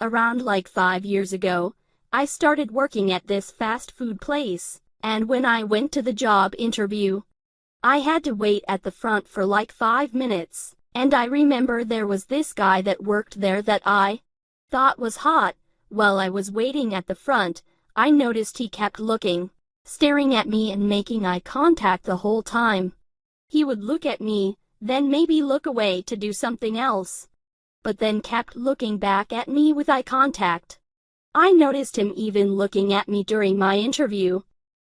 Around like 5 years ago, I started working at this fast food place, and when I went to the job interview, I had to wait at the front for like 5 minutes, and I remember there was this guy that worked there that I thought was hot. While I was waiting at the front, I noticed he kept looking, staring at me and making eye contact the whole time. He would look at me, then maybe look away to do something else, but then kept looking back at me with eye contact. I noticed him even looking at me during my interview.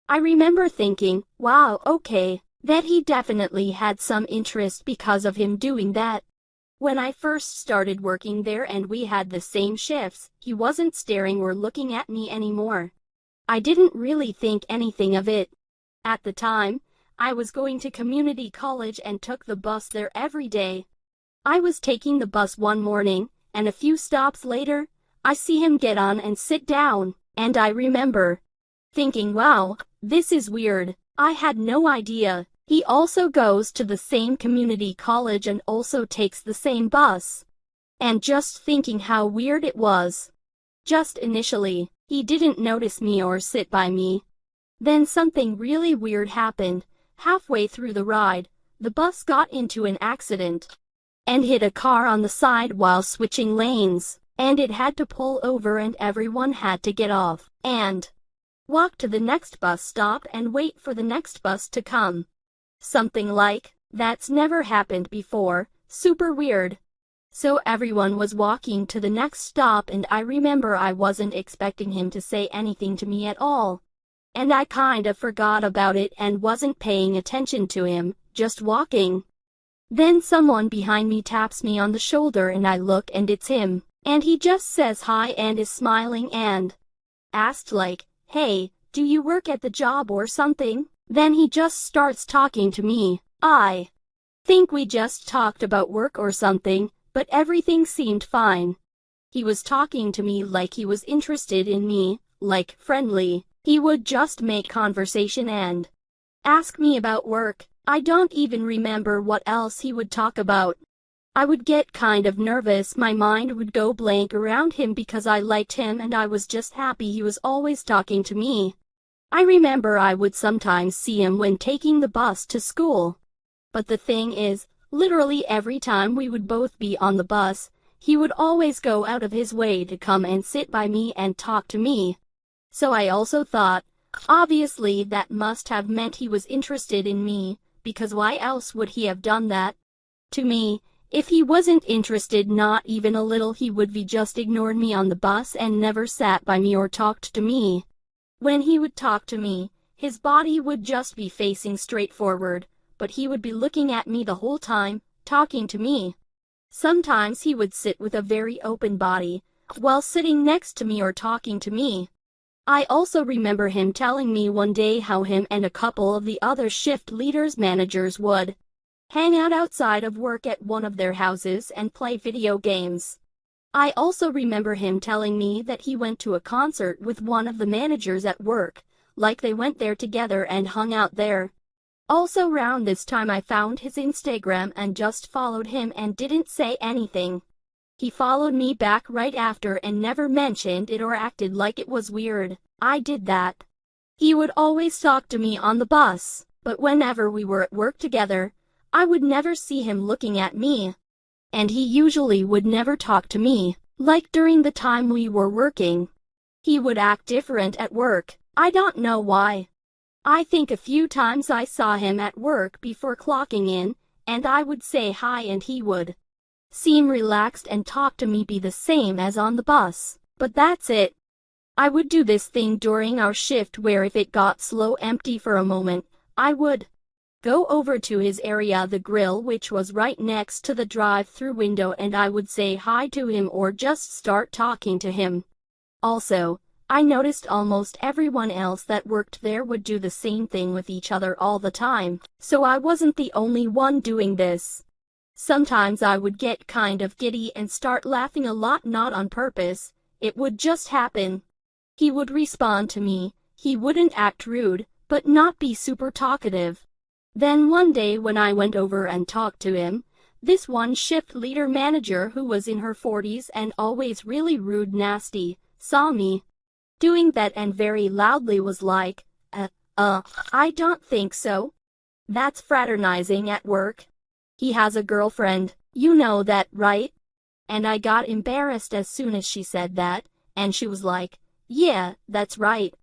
I remember thinking, wow, okay, that he definitely had some interest because of him doing that. When I first started working there and we had the same shifts, he wasn't staring or looking at me anymore. I didn't really think anything of it. At the time, I was going to community college and took the bus there every day. I was taking the bus one morning, and a few stops later, I see him get on and sit down, and I remember thinking, wow, this is weird. I had no idea he also goes to the same community college and also takes the same bus. And just thinking how weird it was. Just initially, he didn't notice me or sit by me. Then something really weird happened. Halfway through the ride, the bus got into an accident and hit a car on the side while switching lanes, and it had to pull over and everyone had to get off and walk to the next bus stop and wait for the next bus to come. Something like that's never happened before, super weird. So everyone was walking to the next stop and I remember I wasn't expecting him to say anything to me at all. And I kind of forgot about it and wasn't paying attention to him, just walking. Then someone behind me taps me on the shoulder and I look and it's him, and he just says hi and is smiling and asked like, hey, do you work at the job or something? Then he just starts talking to me. I think we just talked about work or something, but everything seemed fine. He was talking to me like he was interested in me, like friendly. He would just make conversation and ask me about work. I don't even remember what else he would talk about. I would get kind of nervous, my mind would go blank around him because I liked him and I was just happy he was always talking to me. I remember I would sometimes see him when taking the bus to school. But the thing is, literally every time we would both be on the bus, he would always go out of his way to come and sit by me and talk to me. So I also thought, obviously that must have meant he was interested in me, because why else would he have done that to me? If he wasn't interested not even a little, he would be just ignored me on the bus and never sat by me or talked to me. When he would talk to me, his body would just be facing straight forward, but he would be looking at me the whole time, talking to me. Sometimes he would sit with a very open body, while sitting next to me or talking to me. I also remember him telling me one day how him and a couple of the other shift leaders managers would hang out outside of work at one of their houses and play video games. I also remember him telling me that he went to a concert with one of the managers at work, like they went there together and hung out there. Also around this time I found his Instagram and just followed him and didn't say anything. He followed me back right after and never mentioned it or acted like it was weird. I did that. He would always talk to me on the bus, but whenever we were at work together, I would never see him looking at me. And he usually would never talk to me, like during the time we were working. He would act different at work. I don't know why. I think a few times I saw him at work before clocking in, and I would say hi and he would seem relaxed and talk to me be the same as on the bus. But that's it. I would do this thing during our shift where if it got slow empty for a moment, I would go over to his area, the grill, which was right next to the drive-through window, and I would say hi to him or just start talking to him. Also, I noticed almost everyone else that worked there would do the same thing with each other all the time, so I wasn't the only one doing this. Sometimes I would get kind of giddy and start laughing a lot, not on purpose, it would just happen. He would respond to me, he wouldn't act rude, but not be super talkative. Then one day when I went over and talked to him, This one shift leader manager who was in her 40s and always really rude nasty, saw me doing that and very loudly was like, I don't think so. That's fraternizing at work. He has a girlfriend, you know that, right? And I got embarrassed as soon as she said that, and she was like, yeah, that's right.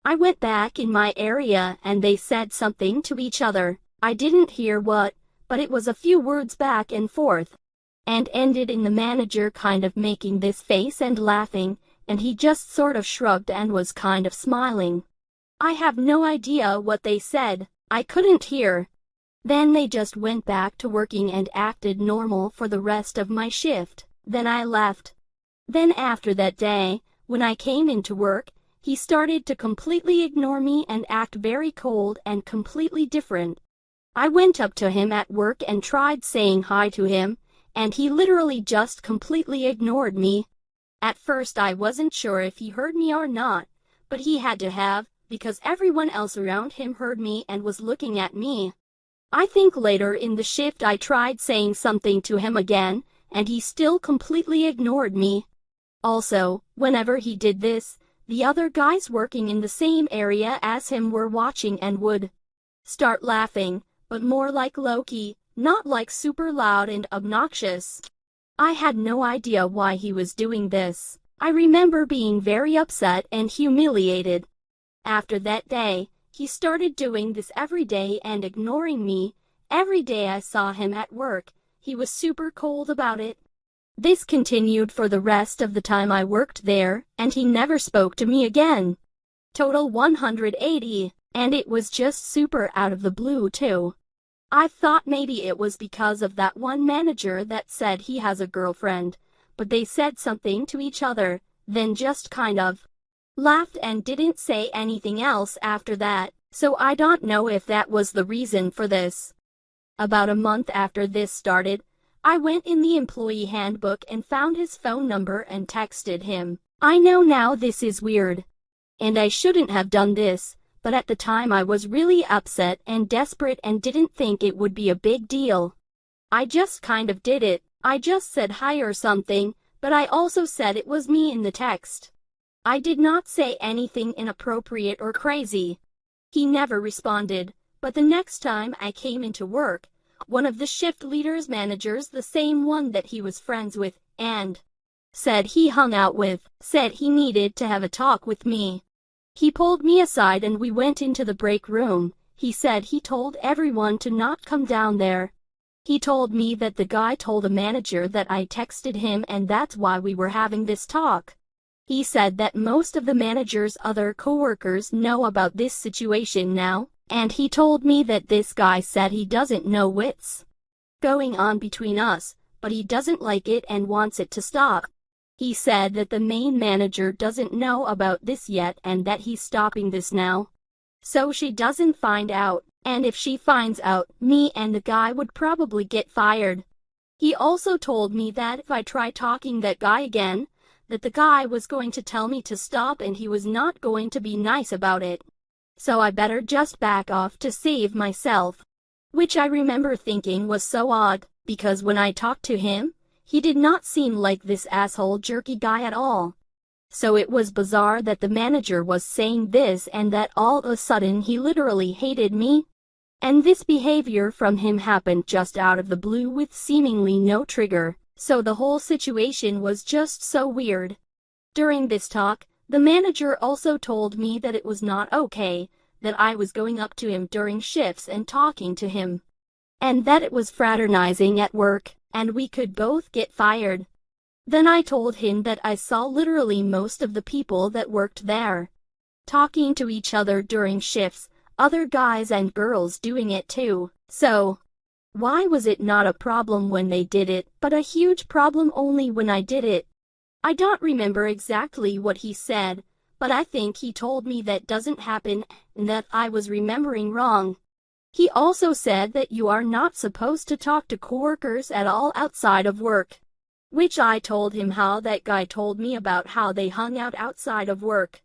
I went back in my area and they said something to each other. I didn't hear what, but it was a few words back and forth, and ended in the manager kind of making this face and laughing, and he just sort of shrugged and was kind of smiling. I have no idea what they said. I couldn't hear. Then they just went back to working and acted normal for the rest of my shift. Then I left. Then after that day, when I came into work, he started to completely ignore me and act very cold and completely different. I went up to him at work and tried saying hi to him, and he literally just completely ignored me. At first I wasn't sure if he heard me or not, but he had to have, because everyone else around him heard me and was looking at me. I think later in the shift I tried saying something to him again, and he still completely ignored me. Also, whenever he did this, the other guys working in the same area as him were watching and would start laughing, but more like low-key, not like super loud and obnoxious. I had no idea why he was doing this. I remember being very upset and humiliated. After that day, he started doing this every day and ignoring me. Every day I saw him at work, he was super cold about it. This continued for the rest of the time I worked there, and he never spoke to me again. Total 180, and it was just super out of the blue too. I thought maybe it was because of that one manager that said he has a girlfriend, but they said something to each other, then just kind of laughed and didn't say anything else after that, so I don't know if that was the reason for this. About a month after this started, I went in the employee handbook and found his phone number and texted him. I know now this is weird, and I shouldn't have done this, but at the time I was really upset and desperate and didn't think it would be a big deal. I just kind of did it. I just said hi or something, but I also said it was me in the text. I did not say anything inappropriate or crazy. He never responded, but the next time I came into work, one of the shift leader's managers, the same one that he was friends with, and said he hung out with, said he needed to have a talk with me. He pulled me aside and we went into the break room. He said he told everyone to not come down there. He told me that the guy told the manager that I texted him and that's why we were having this talk. He said that most of the manager's other coworkers know about this situation now, and he told me that this guy said he doesn't know what's going on between us, but he doesn't like it and wants it to stop. He said that the main manager doesn't know about this yet and that he's stopping this now, so she doesn't find out, and if she finds out, me and the guy would probably get fired. He also told me that if I try talking that guy again, that the guy was going to tell me to stop and he was not going to be nice about it. So I better just back off to save myself. Which I remember thinking was so odd, because when I talked to him, he did not seem like this asshole jerky guy at all. So it was bizarre that the manager was saying this and that all of a sudden he literally hated me. And this behavior from him happened just out of the blue with seemingly no trigger, so the whole situation was just so weird. During this talk, the manager also told me that it was not okay, that I was going up to him during shifts and talking to him, and that it was fraternizing at work, and we could both get fired. Then I told him that I saw literally most of the people that worked there talking to each other during shifts, other guys and girls doing it too. So why was it not a problem when they did it, but a huge problem only when I did it? I don't remember exactly what he said, but I think he told me that doesn't happen and that I was remembering wrong. He also said that you are not supposed to talk to coworkers at all outside of work, which I told him how that guy told me about how they hung out outside of work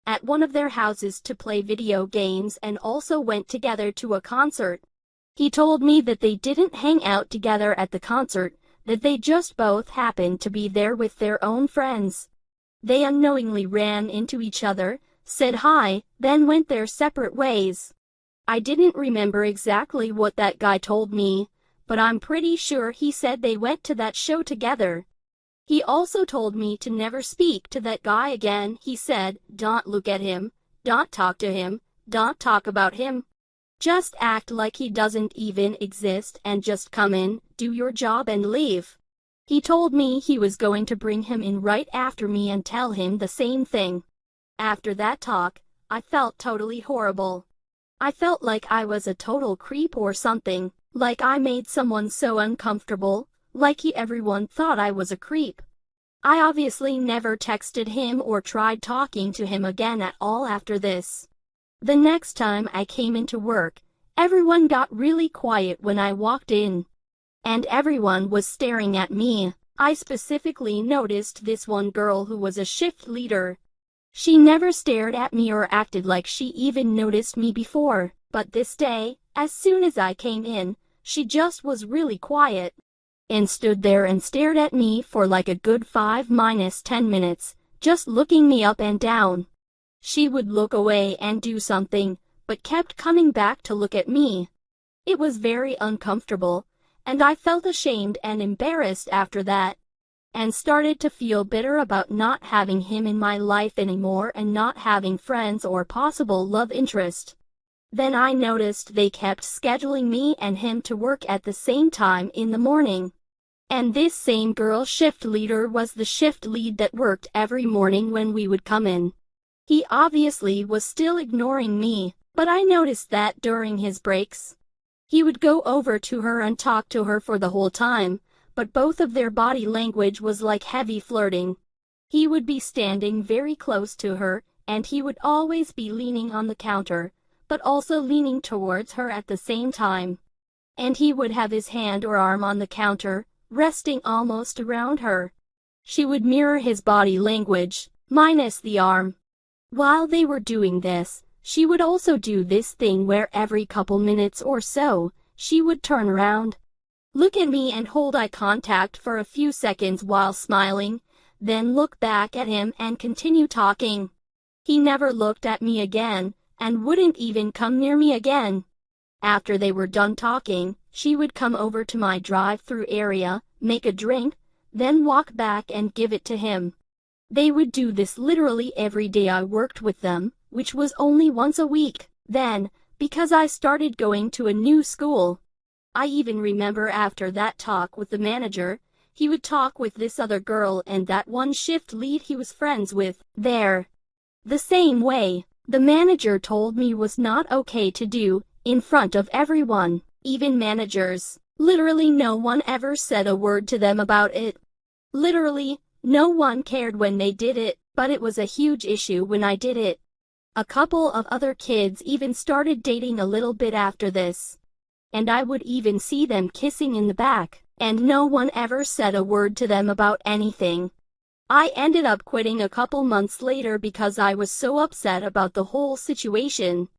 at one of their houses to play video games and also went together to a concert. He told me that they didn't hang out together at the concert, that they just both happened to be there with their own friends. They unknowingly ran into each other, said hi, then went their separate ways. I didn't remember exactly what that guy told me, but I'm pretty sure he said they went to that show together. He also told me to never speak to that guy again. He said, don't look at him, don't talk to him, don't talk about him. Just act like he doesn't even exist and just come in, do your job and leave. He told me he was going to bring him in right after me and tell him the same thing. After that talk, I felt totally horrible. I felt like I was a total creep or something, like I made someone so uncomfortable, like everyone thought I was a creep. I obviously never texted him or tried talking to him again at all after this. The next time I came into work, everyone got really quiet when I walked in. And everyone was staring at me. I specifically noticed this one girl who was a shift leader. She never stared at me or acted like she even noticed me before, but this day, as soon as I came in, she just was really quiet and stood there and stared at me for like a good 5-10 minutes, just looking me up and down. She would look away and do something, but kept coming back to look at me. It was very uncomfortable, and I felt ashamed and embarrassed after that, and started to feel bitter about not having him in my life anymore and not having friends or possible love interest. Then I noticed they kept scheduling me and him to work at the same time in the morning. And this same girl shift leader was the shift lead that worked every morning when we would come in. He obviously was still ignoring me, but I noticed that during his breaks, he would go over to her and talk to her for the whole time, but both of their body language was like heavy flirting. He would be standing very close to her, and he would always be leaning on the counter, but also leaning towards her at the same time. And he would have his hand or arm on the counter, resting almost around her. She would mirror his body language, minus the arm. While they were doing this, she would also do this thing where every couple minutes or so, she would turn around, look at me and hold eye contact for a few seconds while smiling, then look back at him and continue talking. He never looked at me again, and wouldn't even come near me again. After they were done talking, she would come over to my drive-through area, make a drink, then walk back and give it to him. They would do this literally every day I worked with them, which was only once a week. Then, because I started going to a new school, I even remember after that talk with the manager, he would talk with this other girl and that one shift lead he was friends with there. The same way, the manager told me was not okay to do, in front of everyone, even managers. Literally no one ever said a word to them about it. Literally, no one cared when they did it, but it was a huge issue when I did it. A couple of other kids even started dating a little bit after this. And I would even see them kissing in the back, and no one ever said a word to them about anything. I ended up quitting a couple months later because I was so upset about the whole situation.